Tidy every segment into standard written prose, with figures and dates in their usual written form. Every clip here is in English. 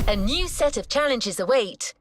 A new set of challenges await.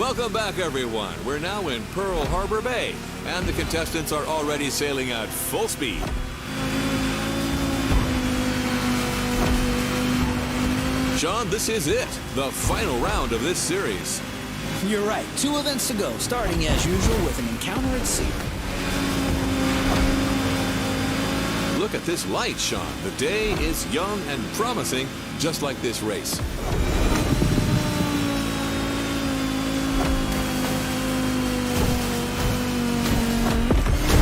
Welcome back, everyone. We're now in Pearl Harbor Bay, and the contestants are already sailing at full speed. Sean, this is it, the final round of this series. You're right. 2 events to go, starting as usual with an encounter at sea. Look at this light, Sean. The day is young and promising, just like this race.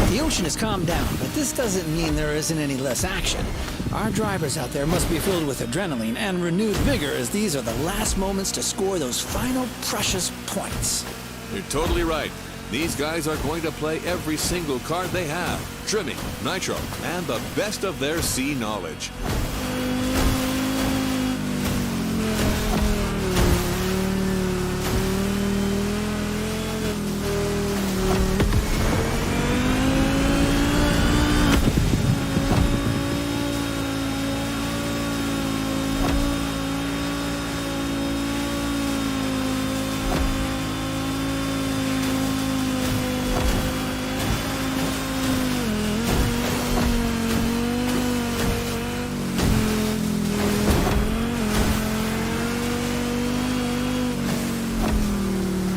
The ocean has calmed down, but this doesn't mean there isn't any less action. Our drivers out there must be filled with adrenaline and renewed vigor, as these are the last moments to score those final precious points. You're totally right. These guys are going to play every single card they have. Trimming, nitro, and the best of their sea knowledge.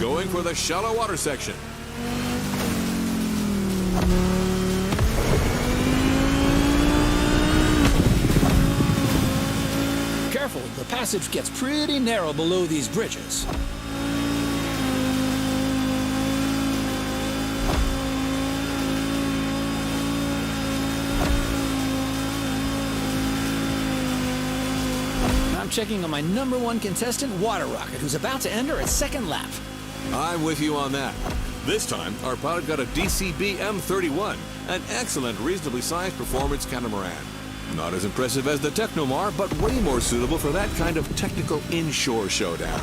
Going for the shallow water section. Careful, the passage gets pretty narrow below these bridges. I'm checking on my #1 contestant, Water Rocket, who's about to enter its second lap. I'm with you on that. This time, our pilot got a DCB M31, an excellent, reasonably sized performance catamaran. Not as impressive as the Technomar, but way more suitable for that kind of technical inshore showdown.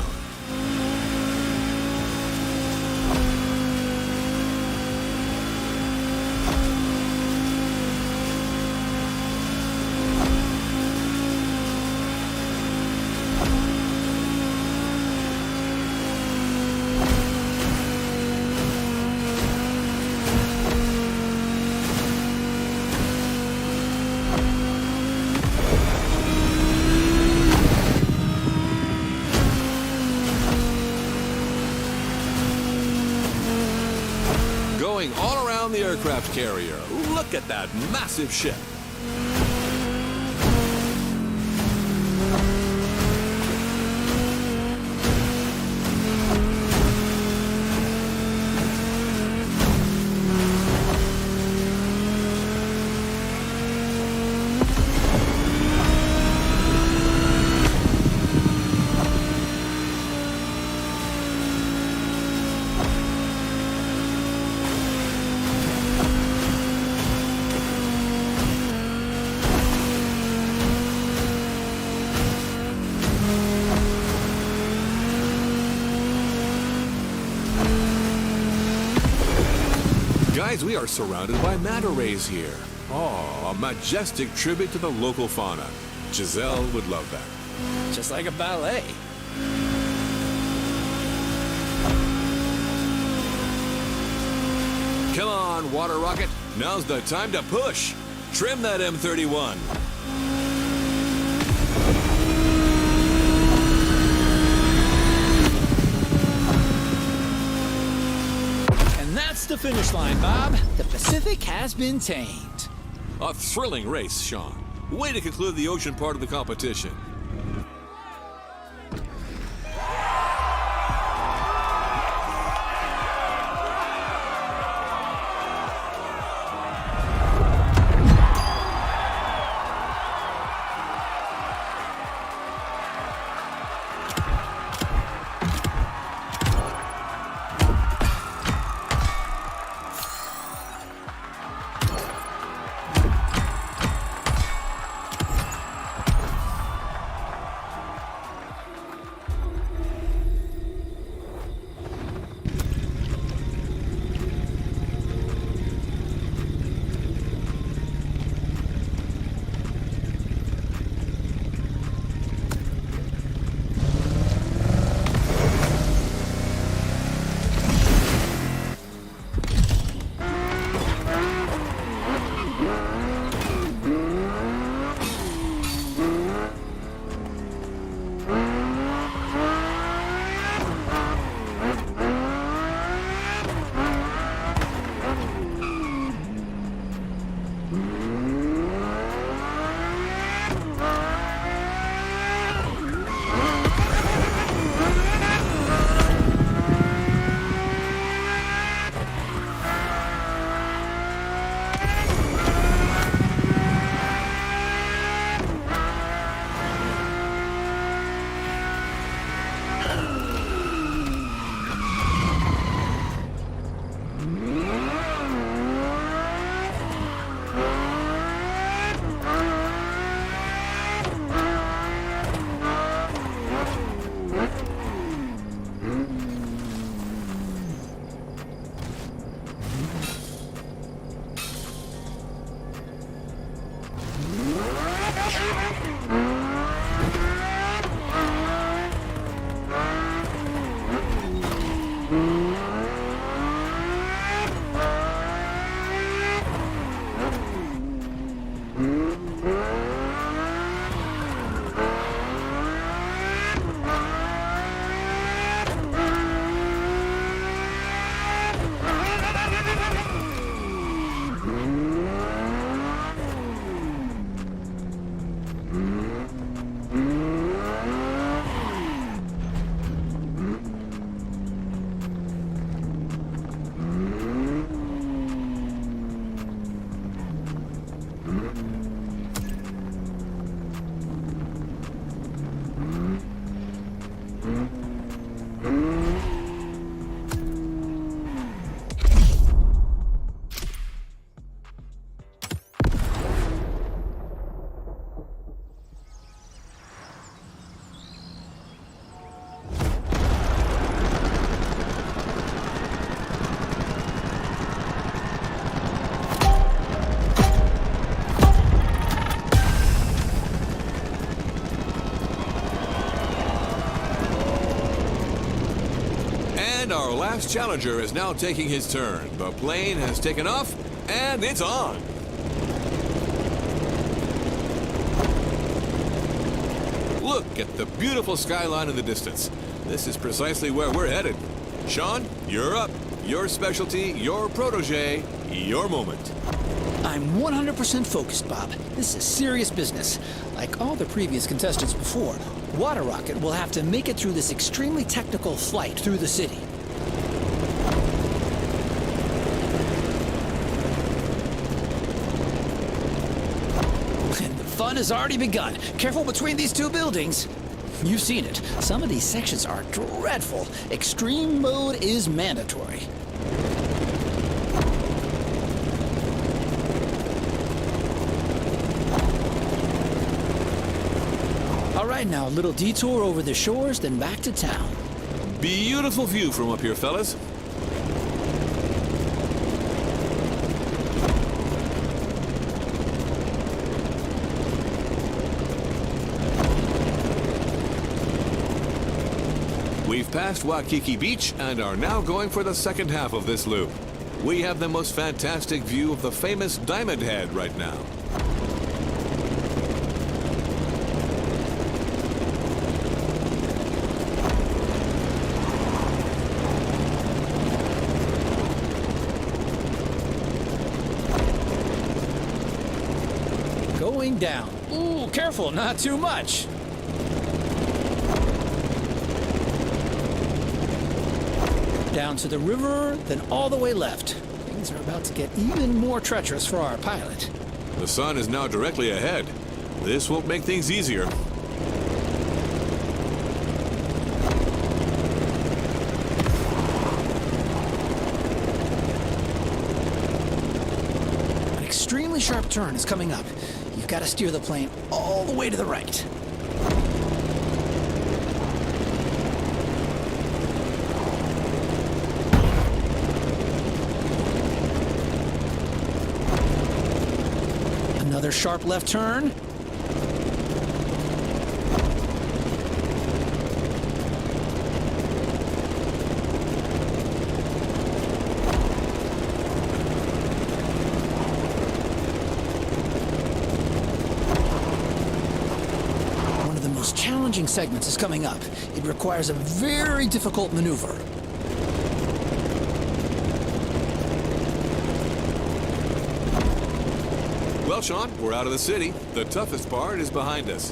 Going all around the aircraft carrier. Look at that massive ship. Guys, we are surrounded by manta rays here. Oh, a majestic tribute to the local fauna. Giselle would love that. Just like a ballet. Come on, Water Rocket. Now's the time to push. Trim that M31. That's the finish line, Bob. The Pacific has been tamed. A thrilling race, Sean. Way to conclude the ocean part of the competition. And our last challenger is now taking his turn. The plane has taken off, and it's on. Look at the beautiful skyline in the distance. This is precisely where we're headed. Sean, you're up. Your specialty, your protege, your moment. I'm 100% focused, Bob. This is serious business. Like all the previous contestants before, Water Rocket will have to make it through this extremely technical flight through the city. And the fun has already begun. Careful between these two buildings. You've seen it. Some of these sections are dreadful. Extreme mode is mandatory. All right, now a little detour over the shores, then back to town. Beautiful view from up here, fellas. We've passed Waikiki Beach and are now going for the second half of this loop. We have the most fantastic view of the famous Diamond Head right now. Going down. Ooh, careful, not too much. Down to the river, then all the way left. Things are about to get even more treacherous for our pilot. The sun is now directly ahead. This won't make things easier. An extremely sharp turn is coming up. You've got to steer the plane all the way to the right. Another sharp left turn. One of the most challenging segments is coming up. It requires a very difficult maneuver. Well, Sean, we're out of the city. The toughest part is behind us.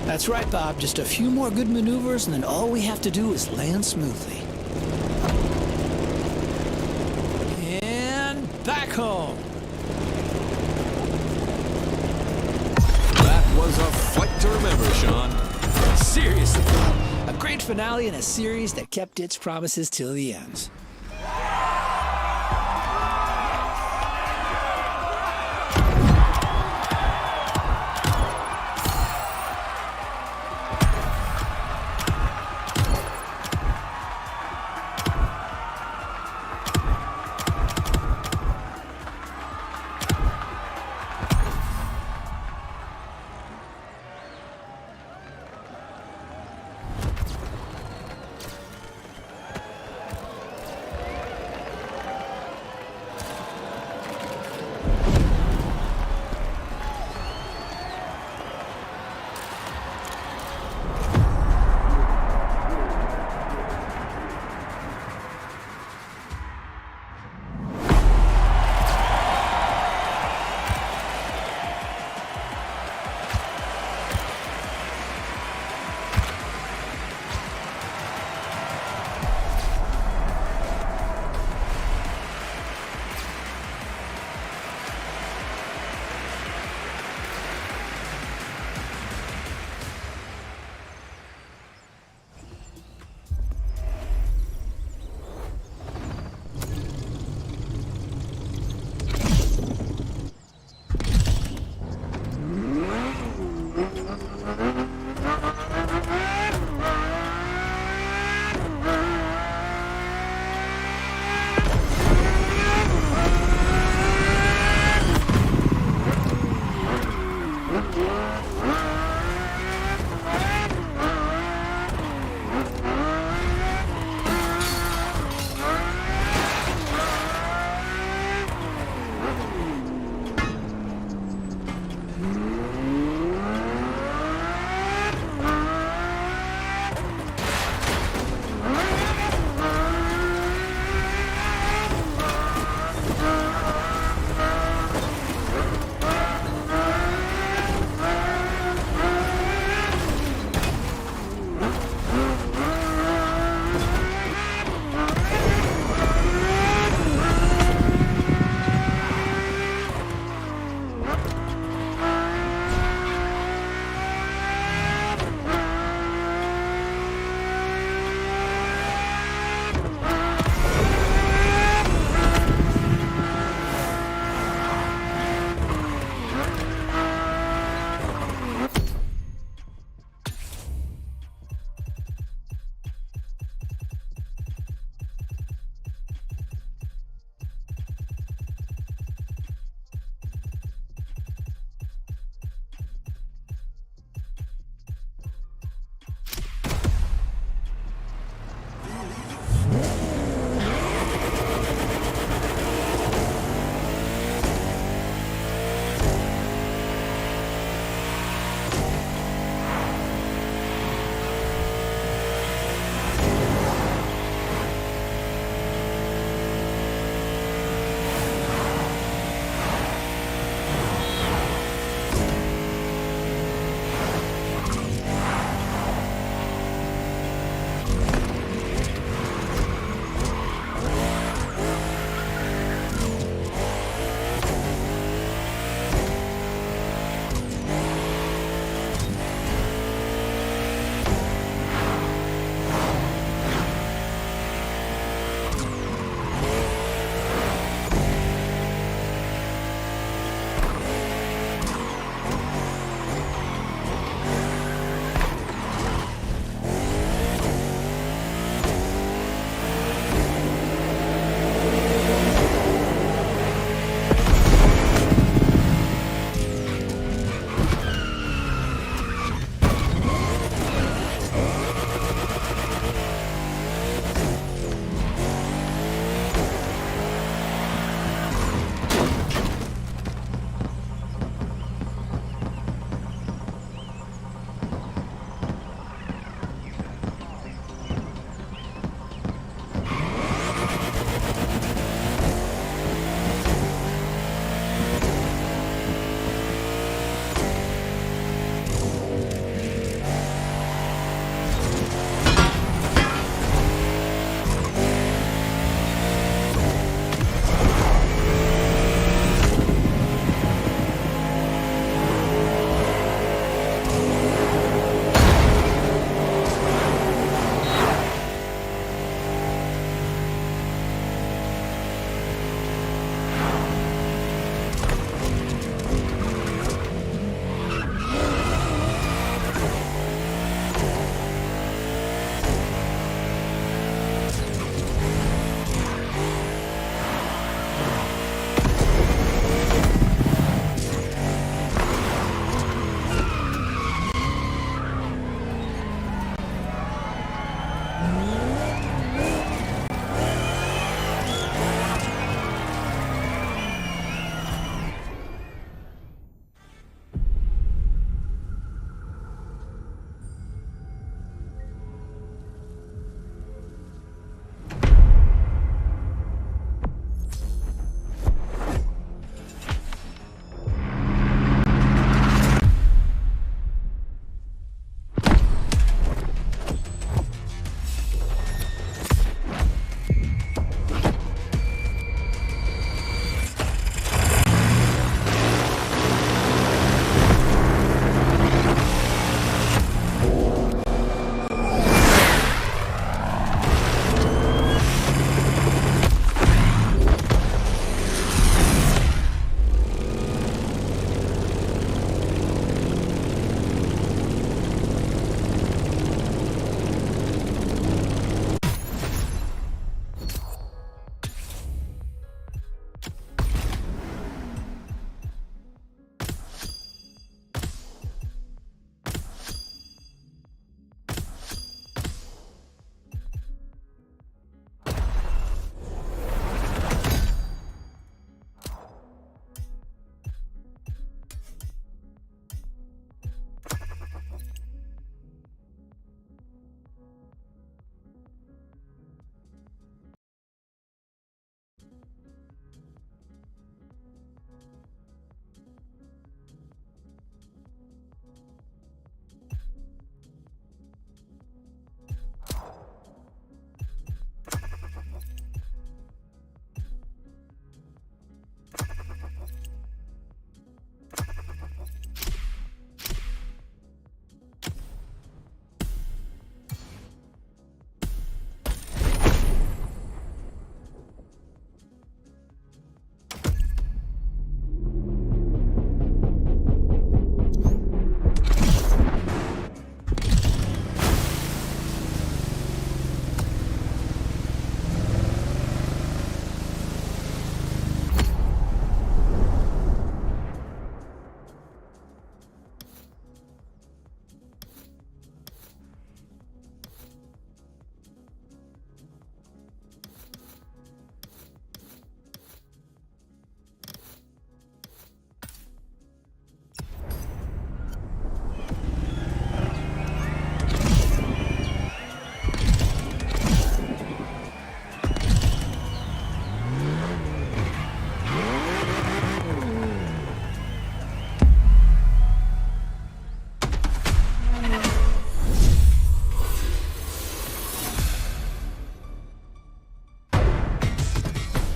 That's right, Bob. Just a few more good maneuvers, and then all we have to do is land smoothly. And back home. That was a flight to remember, Sean. Seriously, Bob. A great finale in a series that kept its promises till the end.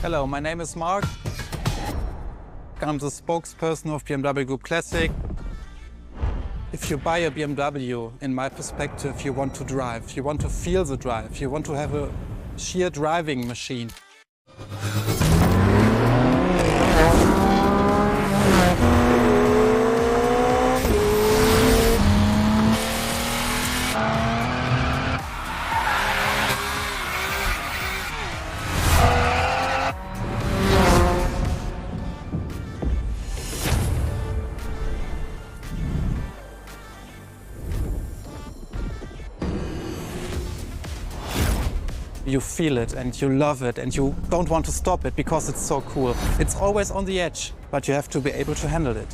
Hello, my name is Mark. I'm the spokesperson of BMW Group Classic. If you buy a BMW, in my perspective, you want to drive. You want to feel the drive. You want to have a sheer driving machine. You feel it and you love it and you don't want to stop it because it's so cool. It's always on the edge, but you have to be able to handle it.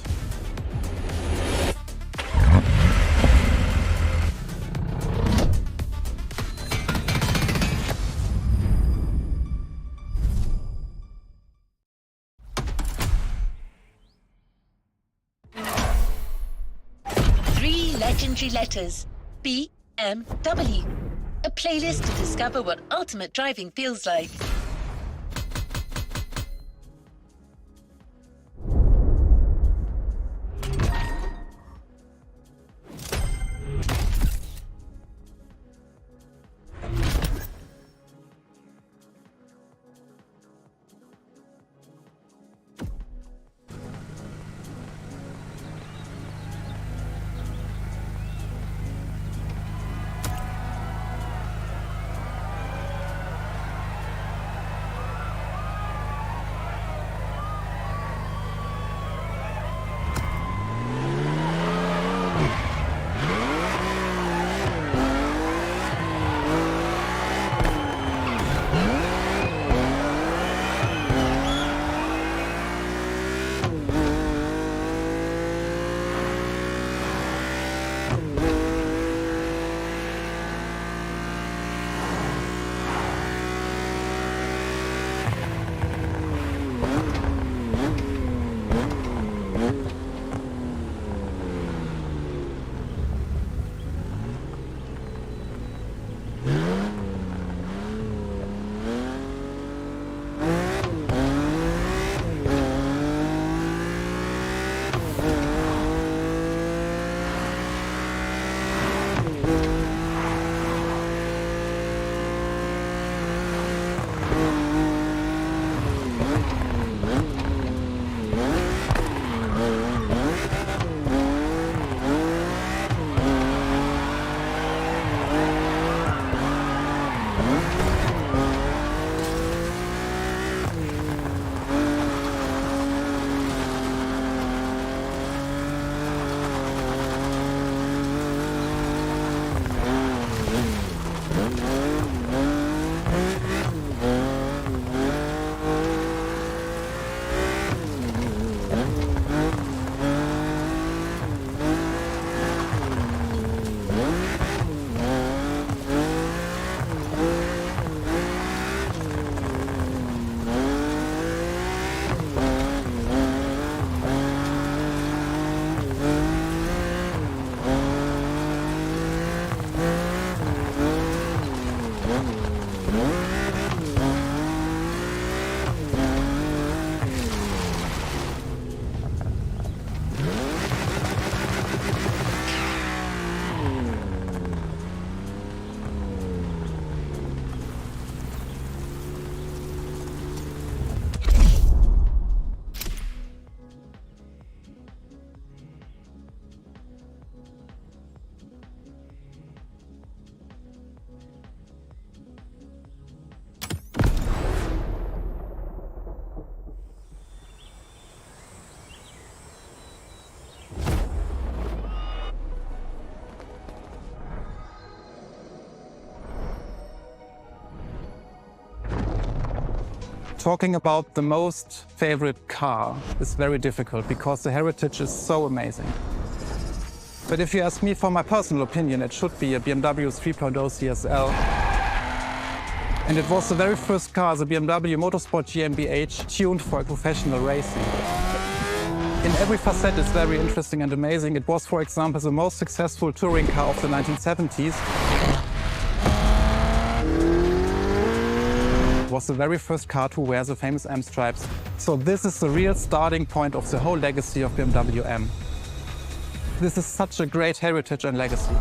Three legendary letters. BMW. A playlist to discover what ultimate driving feels like. Talking about the most favorite car is very difficult because the heritage is so amazing. But if you ask me for my personal opinion, it should be a BMW 3.0 CSL. And it was the very first car, the BMW Motorsport GmbH, tuned for professional racing. In every facet it's very interesting and amazing. It was, for example, the most successful touring car of the 1970s. It was was the very first car to wear the famous M stripes. So this is the real starting point of the whole legacy of BMW M. This is such a great heritage and legacy.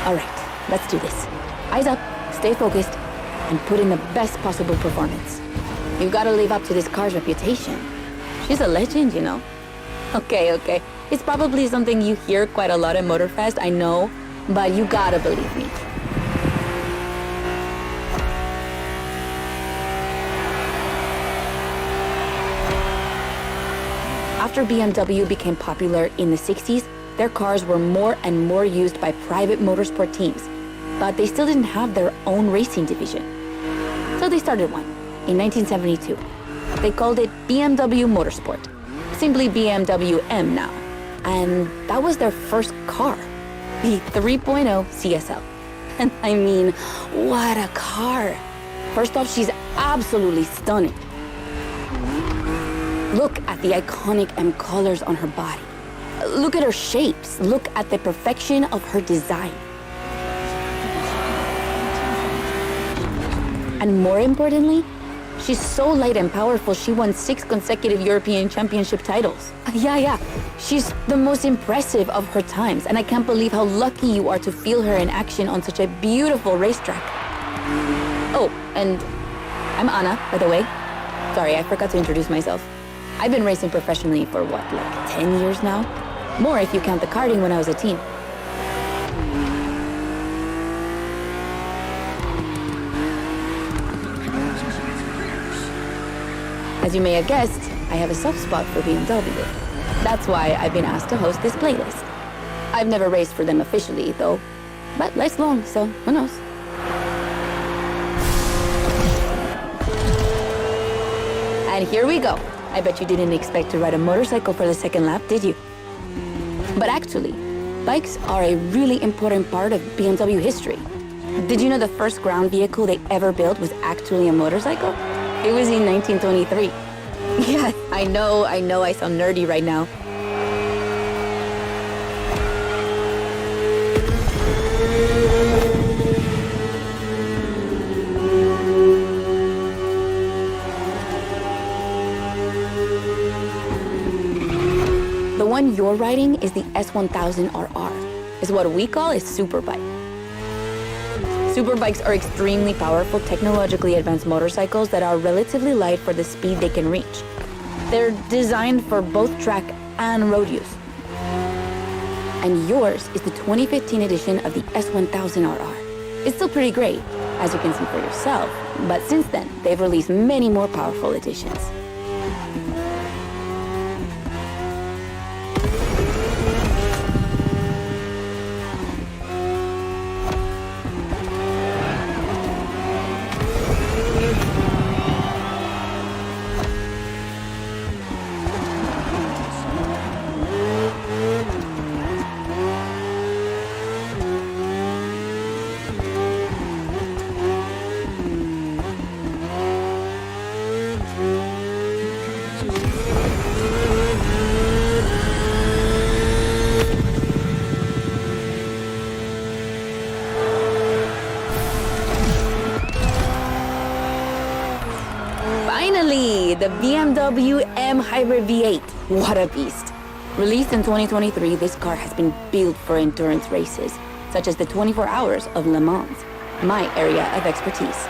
All right, let's do this. Eyes up, stay focused, and put in the best possible performance. You've got to live up to this car's reputation. She's a legend, you know. Okay. It's probably something you hear quite a lot at Motorfest, I know, but you gotta believe me. After BMW became popular in the 60s, their cars were more and more used by private motorsport teams, but they still didn't have their own racing division. So they started one in 1972. They called it BMW Motorsport, simply BMW M now. And that was their first car, the 3.0 CSL. And I mean, what a car. First off, she's absolutely stunning. Look at the iconic M colors on her body. Look at her shapes. Look at the perfection of her design. And more importantly, she's so light and powerful, she won 6 consecutive European Championship titles. Yeah. She's the most impressive of her times, and I can't believe how lucky you are to feel her in action on such a beautiful racetrack. Oh, and I'm Anna, by the way. Sorry, I forgot to introduce myself. I've been racing professionally for what, like 10 years now? More if you count the karting when I was a teen. As you may have guessed, I have a soft spot for BMW. That's why I've been asked to host this playlist. I've never raced for them officially, though, but life's long, so who knows? And here we go. I bet you didn't expect to ride a motorcycle for the second lap, did you? But actually, bikes are a really important part of BMW history. Did you know the first ground vehicle they ever built was actually a motorcycle? It was in 1923. Yeah, I know I sound nerdy right now. The one you're riding is the S1000RR. It's what we call a superbike. Superbikes are extremely powerful, technologically advanced motorcycles that are relatively light for the speed they can reach. They're designed for both track and road use. And yours is the 2015 edition of the S1000RR. It's still pretty great, as you can see for yourself, but since then, they've released many more powerful editions. Finally, the BMW M Hybrid V8. What a beast. Released in 2023, this car has been built for endurance races, such as the 24 Hours of Le Mans, my area of expertise.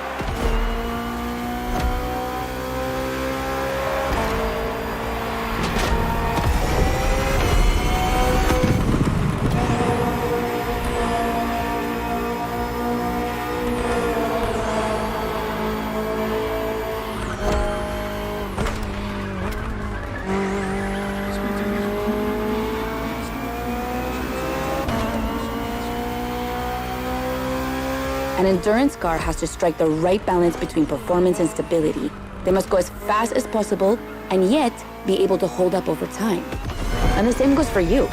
An endurance car has to strike the right balance between performance and stability. They must go as fast as possible and yet be able to hold up over time. And the same goes for you.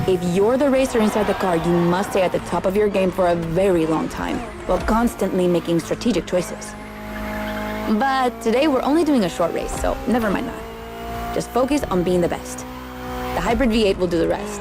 If you're the racer inside the car, you must stay at the top of your game for a very long time, while constantly making strategic choices. But today we're only doing a short race, so never mind that. Just focus on being the best. The hybrid V8 will do the rest.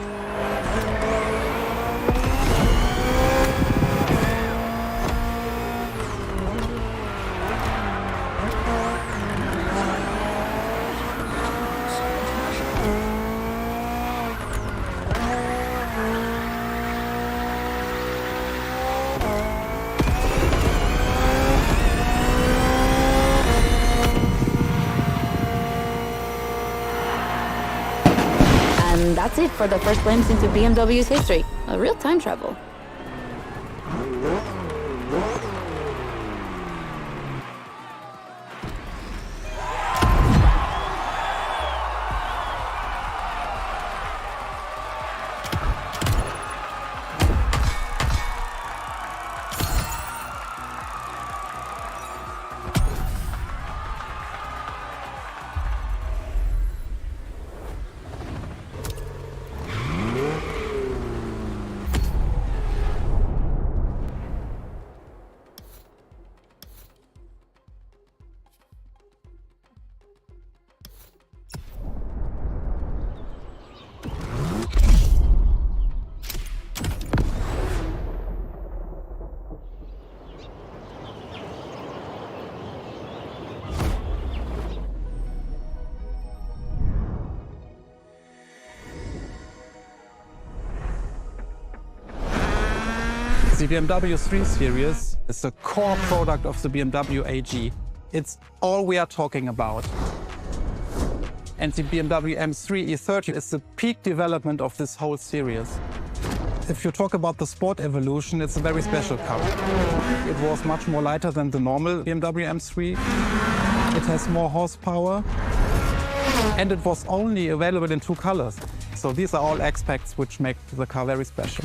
And that's it for the first glimpse into BMW's history. A real time travel. The BMW 3 Series is the core product of the BMW AG. It's all we are talking about. And the BMW M3 E30 is the peak development of this whole series. If you talk about the sport evolution, it's a very special car. It was much more lighter than the normal BMW M3. It has more horsepower. And it was only available in 2 colors. So these are all aspects which make the car very special.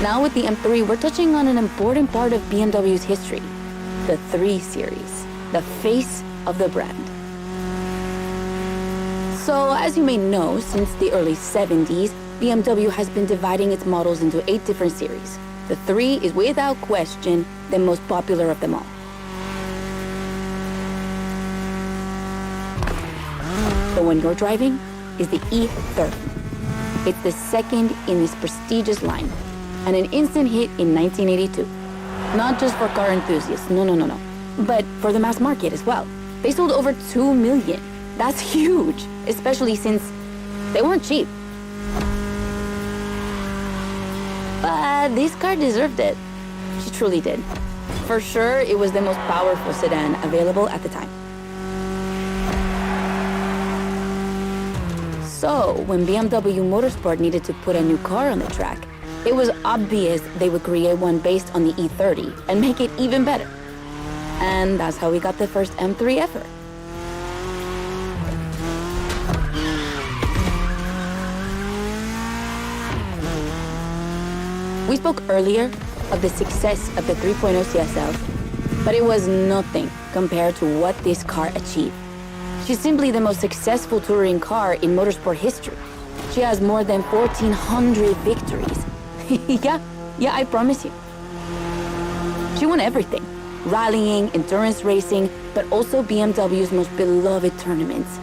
Now with the M3, we're touching on an important part of BMW's history, the 3 Series, the face of the brand. So as you may know, since the early 70s, BMW has been dividing its models into 8 different series. The 3 is without question the most popular of them all. The one you're driving is the E30. It's the second in this prestigious line, and an instant hit in 1982. Not just for car enthusiasts, no, but for the mass market as well. They sold over 2 million. That's huge, especially since they weren't cheap. But this car deserved it. She truly did. For sure, it was the most powerful sedan available at the time. So, when BMW Motorsport needed to put a new car on the track, it was obvious they would create one based on the E30 and make it even better. And that's how we got the first M3 ever. We spoke earlier of the success of the 3.0 CSL, but it was nothing compared to what this car achieved. She's simply the most successful touring car in motorsport history. She has more than 1,400 victories. Yeah, I promise you. She won everything. Rallying, endurance racing, but also BMW's most beloved tournaments.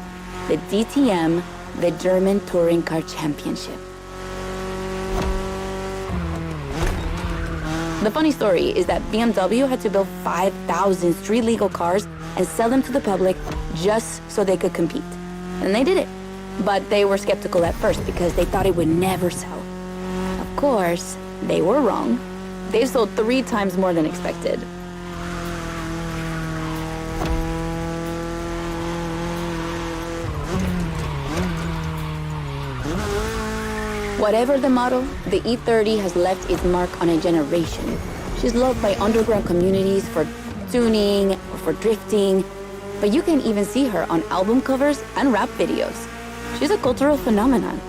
The DTM, the German Touring Car Championship. The funny story is that BMW had to build 5,000 street-legal cars and sell them to the public just so they could compete. And they did it. But they were skeptical at first because they thought it would never sell. Of course, they were wrong. They've sold 3 times more than expected. Whatever the model, the E30 has left its mark on a generation. She's loved by underground communities for tuning or for drifting, but you can even see her on album covers and rap videos. She's a cultural phenomenon.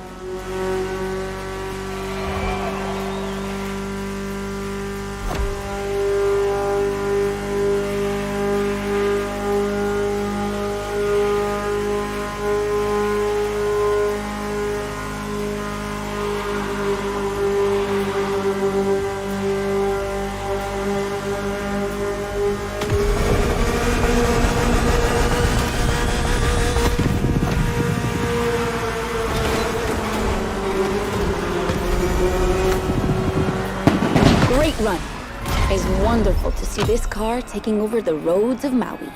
Great run. It's wonderful to see this car taking over the roads of Maui.